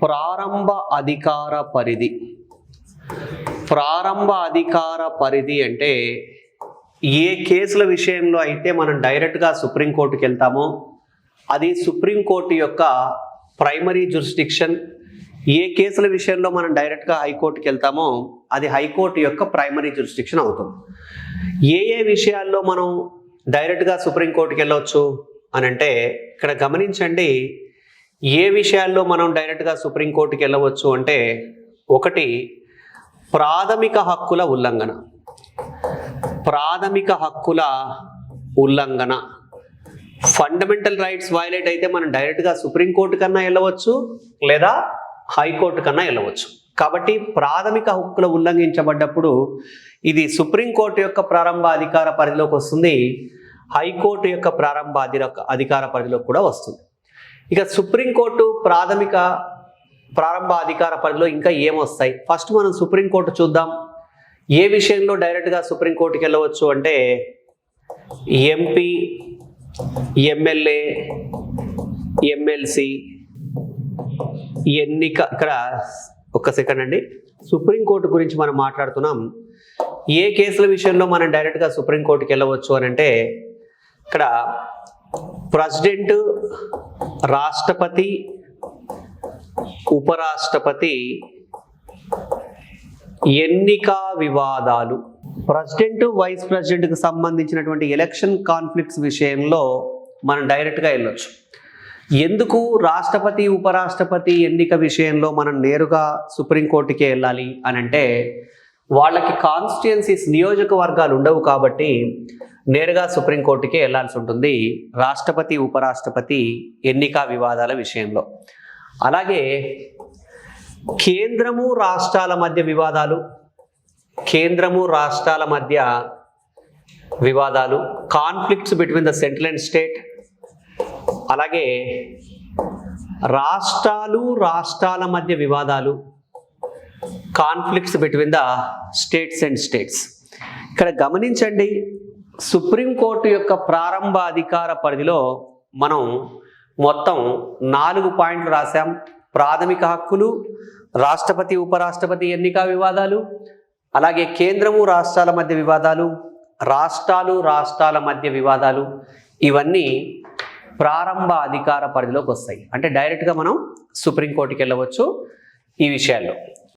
ప్రారంభ అధికార పరిధి. ప్రారంభ అధికార పరిధి అంటే ఏ కేసుల విషయంలో అయితే మనం డైరెక్ట్గా సుప్రీంకోర్టుకి వెళ్తామో అది సుప్రీంకోర్టు యొక్క ప్రైమరీ జ్యూరిస్డిక్షన్. ఏ కేసుల విషయంలో మనం డైరెక్ట్గా హైకోర్టుకి వెళ్తామో అది హైకోర్టు యొక్క ప్రైమరీ జ్యూరిస్డిక్షన్ అవుతుంది. ఏ విషయాల్లో మనం డైరెక్ట్గా సుప్రీంకోర్టుకి వెళ్ళవచ్చు అని అంటే ఇక్కడ గమనించండి. ఏ విషయాల్లో మనం డైరెక్ట్గా సుప్రీంకోర్టుకి వెళ్ళవచ్చు అంటే, ఒకటి ప్రాథమిక హక్కుల ఉల్లంఘన. ప్రాథమిక హక్కుల ఉల్లంఘన, ఫండమెంటల్ రైట్స్ వైలేట్ అయితే మనం డైరెక్ట్గా సుప్రీంకోర్టు కన్నా వెళ్ళవచ్చు లేదా హైకోర్టు కన్నా వెళ్ళవచ్చు. కాబట్టి ప్రాథమిక హక్కుల ఉల్లంఘించబడ్డప్పుడు ఇది సుప్రీంకోర్టు యొక్క ప్రారంభ అధికార పరిధిలోకి వస్తుంది, హైకోర్టు యొక్క ప్రారంభ అధికార పరిధిలోకి కూడా వస్తుంది. ఇక సుప్రీంకోర్టు ప్రారంభ అధికార పరిధిలో ఇంకా ఏమొస్తాయి? ఫస్ట్ మనం సుప్రీంకోర్టు చూద్దాం. ఏ విషయంలో డైరెక్ట్గా సుప్రీంకోర్టుకి వెళ్ళవచ్చు అంటే ఎంపీ, ఎమ్మెల్యే, ఎమ్మెల్సీ ఎన్నిక. ఇక్కడ ఒక్క సెకండ్ అండి, సుప్రీంకోర్టు గురించి మనం మాట్లాడుతున్నాం. ఏ కేసుల విషయంలో మనం డైరెక్ట్గా సుప్రీంకోర్టుకి వెళ్ళవచ్చు అని అంటే ఇక్కడ ప్రెసిడెంట్, రాష్ట్రపతి, ఉపరాష్ట్రపతి ఎన్నిక వివాదాలు. ప్రెసిడెంట్, వైస్ ప్రెసిడెంట్కి సంబంధించినటువంటి ఎలక్షన్ కాన్ఫ్లిక్ట్స్ విషయంలో మనం డైరెక్ట్గా వెళ్ళొచ్చు. ఎందుకు రాష్ట్రపతి, ఉపరాష్ట్రపతి ఎన్నిక విషయంలో మనం నేరుగా సుప్రీంకోర్టుకే వెళ్ళాలి అని అంటే వాళ్ళకి కాన్స్టిట్యుయెన్సీస్, నియోజకవర్గాలు ఉండవు కాబట్టి నేరుగా సుప్రీంకోర్టుకే వెళ్ళాల్సి ఉంటుంది రాష్ట్రపతి, ఉపరాష్ట్రపతి ఎన్నిక వివాదాల విషయంలో. అలాగే కేంద్రము రాష్ట్రాల మధ్య వివాదాలు, కేంద్రము రాష్ట్రాల మధ్య వివాదాలు, conflicts between the central and state. అలాగే రాష్ట్రాల మధ్య వివాదాలు, conflicts between the states and states. ఇక్కడ గమనించండి, సుప్రీంకోర్టు యొక్క ప్రారంభ అధికార పరిధిలో మనం మొత్తం 4 పాయింట్లు రాశాం. ప్రాథమిక హక్కులు, రాష్ట్రపతి, ఉపరాష్ట్రపతి ఎన్నిక వివాదాలు, అలాగే కేంద్రము రాష్ట్రాల మధ్య వివాదాలు, రాష్ట్రాల మధ్య వివాదాలు. ఇవన్నీ ప్రారంభ అధికార పరిధిలోకి వస్తాయి. అంటే డైరెక్ట్గా మనం సుప్రీంకోర్టుకి వెళ్ళవచ్చు ఈ విషయాల్లో.